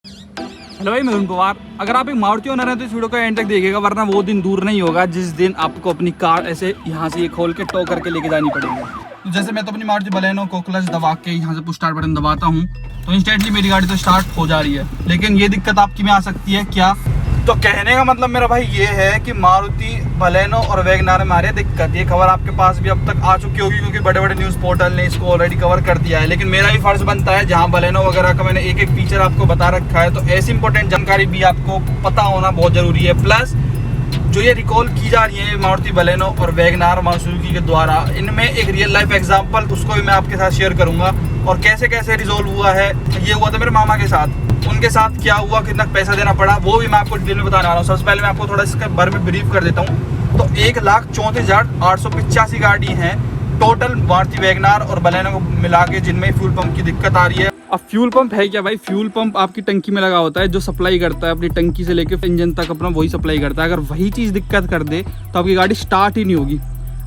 Hello भाई, मैं अरुण पवार। अगर आप एक मारुति ओनर हैं तो इस वीडियो को एंड तक देखिएगा, वरना वो दिन दूर नहीं होगा जिस दिन आपको अपनी कार ऐसे यहाँ से ये खोल के टो करके लेके जानी पड़ेगी। तो जैसे मैं तो अपनी मारुति बलेनो को क्लच दबा के यहाँ से पुश स्टार्ट बटन दबाता हूँ तो इंस्टेंटली मेरी गाड़ी तो स्टार्ट हो जा रही है। लेकिन ये दिक्कत आपकी में आ सकती है क्या? तो कहने का मतलब मेरा भाई ये है कि मारुति बलेनो और वैगनआर में आ रही है दिक्कत। ये खबर आपके पास भी अब तक आ चुकी होगी क्योंकि बड़े बड़े न्यूज़ पोर्टल ने इसको ऑलरेडी कवर कर दिया है। लेकिन मेरा भी फर्ज बनता है, जहां बलेनो वगैरह का मैंने एक एक फीचर आपको बता रखा है, तो ऐसी इंपॉर्टेंट जानकारी भी आपको पता होना बहुत ज़रूरी है। प्लस जो ये रिकॉल की जा रही है मारुति बलेनो और वैगनआर मारुति के द्वारा, इनमें एक रियल लाइफ एग्जाम्पल उसको भी मैं आपके साथ शेयर करूँगा। और कैसे कैसे रिजोल्व हुआ है, ये हुआ था मेरे मामा के साथ, उनके साथ क्या हुआ, कितना पैसा देना पड़ा, वो भी मैं आपको डिटेल में बताने वाला हूँ। सबसे पहले मैं आपको थोड़ा इसके बारे में ब्रीफ कर देता हूँ। तो 1,34,885 गाड़ी हैं टोटल मारुति वैगनआर और बलेनो को मिला के, जिनमें फ्यूल पंप की दिक्कत आ रही है। अब फ्यूल पंप है क्या भाई? फ्यूल पंप आपकी टंकी में लगा होता है, जो सप्लाई करता है अपनी टंकी से लेकर इंजन तक अपना वही सप्लाई करता है। अगर वही चीज़ दिक्कत कर दे तो आपकी गाड़ी स्टार्ट ही नहीं होगी।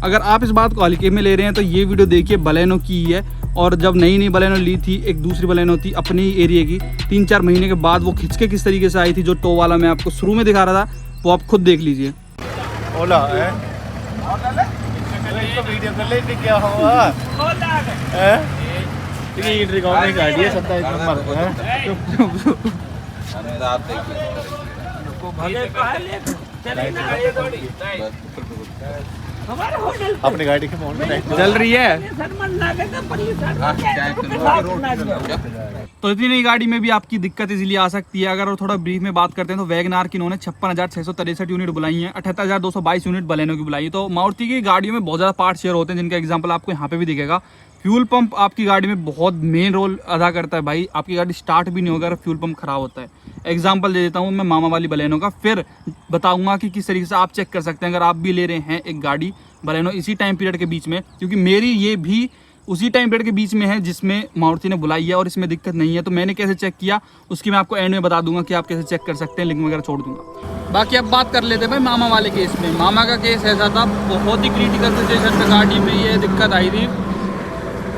अगर आप इस बात को हल्के में ले रहे हैं तो ये वीडियो देखिए, बलेनो की है। और जब नई बलेनो ली थी, एक दूसरी बलेनो थी अपने ही एरिया की, 3-4 महीने के बाद वो खिंच के किस तरीके से आई थी, जो टो वाला मैं आपको शुरू में दिखा रहा था, वो आप खुद देख लीजिए। ओला है इसको वीडियो कर ले क्या हुआ है? ये रिकॉर्ड में गाड़ी है 27 नंबर है। अपनी गाड़ी के मोड़ में चल रही है। तो इतनी नई गाड़ी में भी आपकी दिक्कत इजीली आ सकती है। अगर थोड़ा ब्रीफ में बात करते हैं तो वैगनआर की इन्होंने 56,663 यूनिट बुलाई हैं, 78,222 यूनिट बलेनो की बुलाई है। तो मारुति की गाड़ियों में बहुत ज़्यादा पार्ट शेयर होते हैं, जिनका एग्जाम्पल आपको यहाँ पे भी दिखेगा। फ्यूल पंप आपकी गाड़ी में बहुत मेन रोल अदा करता है भाई। आपकी गाड़ी स्टार्ट भी नहीं होगा अगर फ्यूल पंप खराब होता है। एग्जाम्पल दे देता हूँ मैं मामा वाली बलेनो का, फिर बताऊंगा कि किस तरीके से आप चेक कर सकते हैं अगर आप भी ले रहे हैं एक गाड़ी बलेनो इसी टाइम पीरियड के बीच में, क्योंकि मेरी ये भी उसी टाइम पीरियड के बीच में है जिसमें मारुति ने बुलाई है और इसमें दिक्कत नहीं है। तो मैंने कैसे चेक किया उसकी मैं आपको एंड में बता दूंगा कि आप कैसे चेक कर सकते हैं, लिंक वगैरह छोड़ दूंगा। बाकी अब बात कर लेते हैं भाई मामा वाले केस में। मामा का केस ऐसा था, बहुत ही क्रिटिकल सिचुएशन में गाड़ी में ये दिक्कत आई थी।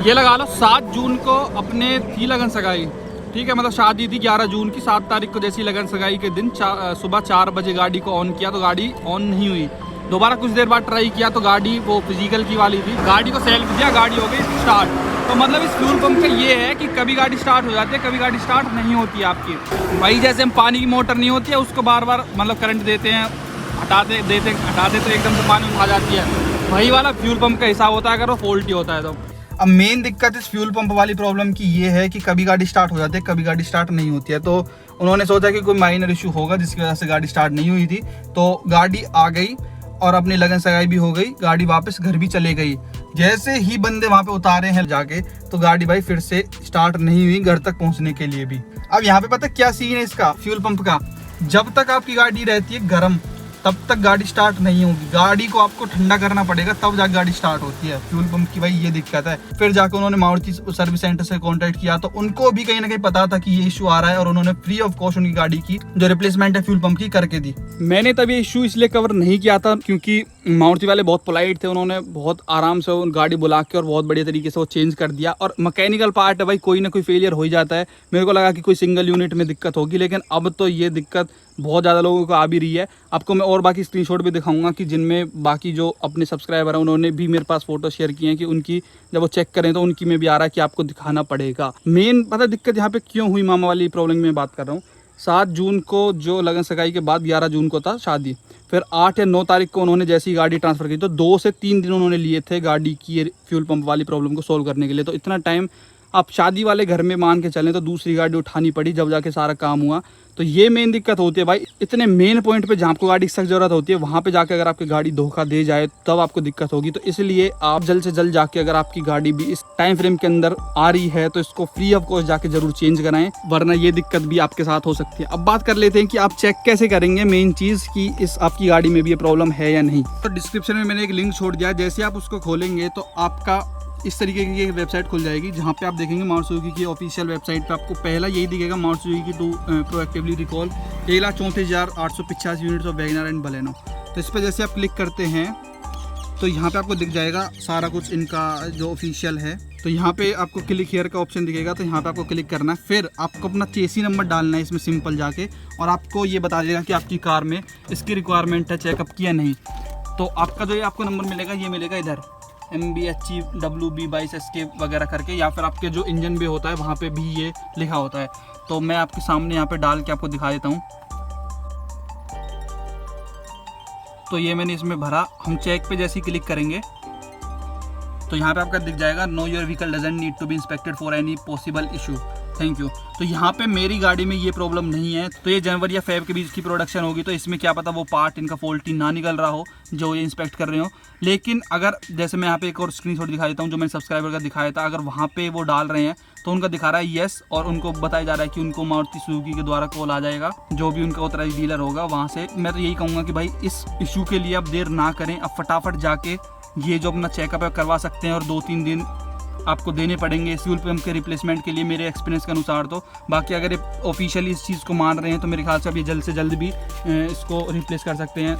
ये लगा लो 7 जून को अपने थी लगन सगाई, ठीक है, मतलब शादी थी 11 जून की। 7 तारीख को जैसी लगन सगाई के दिन सुबह 4 बजे गाड़ी को ऑन किया तो गाड़ी ऑन नहीं हुई। दोबारा कुछ देर बाद ट्राई किया तो गाड़ी वो फिजिकल की वाली थी, गाड़ी को सेल्फ दिया, गाड़ी हो गई स्टार्ट। तो मतलब इस फ्यूल पंप का ये है कि कभी गाड़ी स्टार्ट हो जाती है, कभी गाड़ी स्टार्ट नहीं होती है आपकी। वही जैसे हम पानी की मोटर नहीं होती है, उसको बार बार मतलब करंट देते हैं, हटाते तो एकदम से पानी आ जाती है। वही वाला फ्यूल पंप का हिसाब होता है अगर वो फॉल्टी होता है तो। अब मेन दिक्कत इस फ्यूल पंप वाली प्रॉब्लम की ये है कि कभी गाड़ी स्टार्ट हो जाती है, कभी गाड़ी स्टार्ट नहीं होती है। तो उन्होंने सोचा कि कोई माइनर इशू होगा जिसकी वजह से गाड़ी स्टार्ट नहीं हुई थी। तो गाड़ी आ गई और अपनी लगन सगाई भी हो गई, गाड़ी वापस घर भी चले गई। जैसे ही बंदे वहां पे उतारे हैं जाके तो गाड़ी भाई फिर से स्टार्ट नहीं हुई घर तक पहुंचने के लिए भी। अब यहाँ पे पता क्या सीन है इसका फ्यूल पंप का, जब तक आपकी गाड़ी रहती है गर्म तब तक गाड़ी स्टार्ट नहीं होगी। गाड़ी को आपको ठंडा करना पड़ेगा तब जाके गाड़ी स्टार्ट होती है। फ्यूल पंप की भाई ये दिक्कत है। फिर जाकर उन्होंने मारुति सर्विस सेंटर से कांटेक्ट किया तो उनको भी कहीं ना कहीं पता था कि ये इशू आ रहा है और उन्होंने फ्री ऑफ कॉस्ट उनकी गाड़ी की जो रिप्लेसमेंट है फ्यूल पंप की करके दी। मैंने तभी इशू इसलिए कवर नहीं किया था क्योंकि मारुति वाले बहुत पोलाइट थे, उन्होंने बहुत आराम से उन गाड़ी बुला के और बहुत बढ़िया तरीके से वो चेंज कर दिया। और मैकेनिकल पार्ट है भाई, कोई ना कोई फेलियर हो ही जाता है। मेरे को लगा कि कोई सिंगल यूनिट में दिक्कत होगी, लेकिन अब तो ये दिक्कत बहुत ज़्यादा लोगों को आ भी रही है। आपको मैं और बाकी स्क्रीनशॉट भी दिखाऊंगा कि जिनमें बाकी जो अपने सब्सक्राइबर हैं उन्होंने भी मेरे पास फोटो शेयर किए हैं कि उनकी जब वो चेक करें तो उनकी में भी आ रहा है कि आपको दिखाना पड़ेगा। मेन पता दिक्कत यहाँ पे क्यों हुई मामा वाली प्रॉब्लम में बात कर रहा हूँ। 7 जून को जो लगन सगाई के बाद 11 जून को था शादी, फिर 8 या 9 तारीख को उन्होंने जैसी गाड़ी ट्रांसफ़र की तो 2 से 3 दिन उन्होंने लिए थे गाड़ी की फ्यूल पंप वाली प्रॉब्लम को सोल्व करने के लिए। तो इतना टाइम आप शादी वाले घर में मान के चलें तो दूसरी गाड़ी उठानी पड़ी जब जाके सारा काम हुआ। तो ये मेन दिक्कत होती है भाई। इतने मेन पॉइंट पे जहाँ आपको गाड़ी की सख्त जरूरत होती है वहाँ पे जाके अगर आपकी गाड़ी धोखा दे जाए तब आपको दिक्कत होगी। तो इसलिए आप जल्द से जल्द जाके अगर आपकी गाड़ी भी इस टाइम फ्रेम के अंदर आ रही है तो इसको फ्री ऑफ कॉस्ट जाके जरूर चेंज कराएं, वरना ये दिक्कत भी आपके साथ हो सकती है। अब बात कर लेते हैं कि आप चेक कैसे करेंगे मेन चीज़ कि इस आपकी गाड़ी में भी ये प्रॉब्लम है या नहीं। तो डिस्क्रिप्शन में मैंने एक लिंक छोड़ दिया, जैसे आप उसको खोलेंगे तो आपका इस तरीके की एक वेबसाइट खुल जाएगी जहाँ पे आप देखेंगे मारुति सुजुकी की ऑफिशियल वेबसाइट पे आपको पहला यही दिखेगा, Maruti Suzuki to proactively recall 1,34,885 units of WagonR and Baleno. तो इस पर जैसे आप क्लिक करते हैं तो यहाँ पे आपको दिख जाएगा सारा कुछ इनका जो ऑफिशियल है। तो यहाँ पे आपको क्लिक हियर का ऑप्शन दिखेगा, तो यहाँ पे आपको क्लिक करना है। फिर आपको अपना चेसी नंबर डालना है इसमें सिंपल जाके, और आपको ये बता देगा कि आपकी कार में इसकी रिक्वायरमेंट है चेकअप की या नहीं। तो आपका जो ये आपको नंबर मिलेगा, ये मिलेगा इधर MBHEWB22SK वगैरह करके, या फिर आपके जो इंजन भी होता है वहाँ पे भी ये लिखा होता है। तो मैं आपके सामने यहाँ पे डाल के आपको दिखा देता हूँ। तो ये मैंने इसमें भरा। हम चेक पे जैसे ही क्लिक करेंगे तो यहाँ पे आपका दिख जाएगा no your vehicle doesn't need to be inspected for any possible issue, thank you. तो यहाँ पे मेरी गाड़ी में ये प्रॉब्लम नहीं है, तो ये जनवरी या फेब के बीच की प्रोडक्शन होगी, तो इसमें क्या पता वो पार्ट इनका फॉल्टी ना निकल रहा हो जो ये इंस्पेक्ट कर रहे हो। लेकिन अगर जैसे मैं यहाँ पे एक और स्क्रीनशॉट दिखा देता हूँ जो मैंने सब्सक्राइबर का दिखाया था, अगर वहाँ पे वो डाल रहे हैं तो उनका दिखा रहा है येस, और उनको बताया जा रहा है कि उनको मारुति सुजुकी के द्वारा कॉल आ जाएगा, जो भी उनका ऑथराइज्ड डीलर होगा वहाँ से। मैं तो यही कहूँगा कि भाई इस इशू के लिए अब देर ना करें, अब फटाफट जाके ये जो अपना चेकअप है करवा सकते हैं, और 2-3 दिन आपको देने पड़ेंगे इस फ्यूल पंप के रिप्लेसमेंट के लिए मेरे एक्सपीरियंस के अनुसार। तो बाकी अगर ये ऑफिशियली इस चीज़ को मान रहे हैं तो मेरे ख्याल से अब ये जल्द से जल्द भी इसको रिप्लेस कर सकते हैं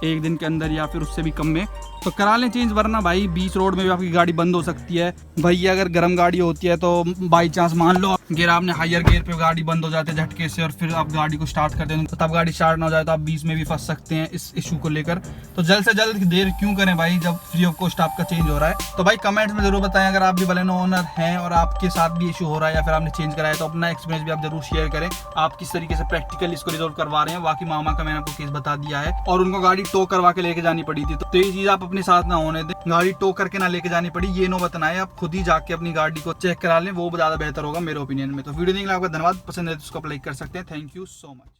1 दिन के अंदर या फिर उससे भी कम में। तो करा लें चेंज, वरना भाई बीच रोड में भी आपकी गाड़ी बंद हो सकती है। भाई अगर गर्म गाड़ी होती है तो बाई चांस मान लो गियर आपने हायर गियर पे गाड़ी बंद हो जाती है झटके से, और फिर आप गाड़ी को स्टार्ट कर दें तो तब गाड़ी स्टार्ट ना हो जाए तो आप बीच में भी फंस सकते हैं इस इशू को लेकर। तो जल्द से जल्द देर क्यों करें भाई जब फ्री ऑफ कॉस्ट आपका चेंज हो रहा है। तो भाई कमेंट्स में जरूर बताएं अगर आप भी बलेनो ओनर हैं और आपके साथ भी इशू हो रहा है या फिर आपने चेंज कराया, तो अपना एक्सपीरियंस भी आप जरूर शेयर करें, आप किस तरीके से प्रैक्टिकली इसको रिजॉल्व करवा रहे हैं। बाकी मामा का मैंने आपको केस बता दिया है, और उनको गाड़ी टो करवा के लेके जानी पड़ी थी, तो ये चीज आप अपने साथ ना होने दें, गाड़ी टो करके ना लेके जानी पड़ी, ये नौबत ना आए, आप खुद ही जाके अपनी गाड़ी को चेक करा लें, वो ज्यादा बेहतर होगा मेरे ओपिनियन में। तो वीडियो देखने आपका धन्यवाद, पसंद है तो उसको लाइक कर सकते हैं। Thank you so much.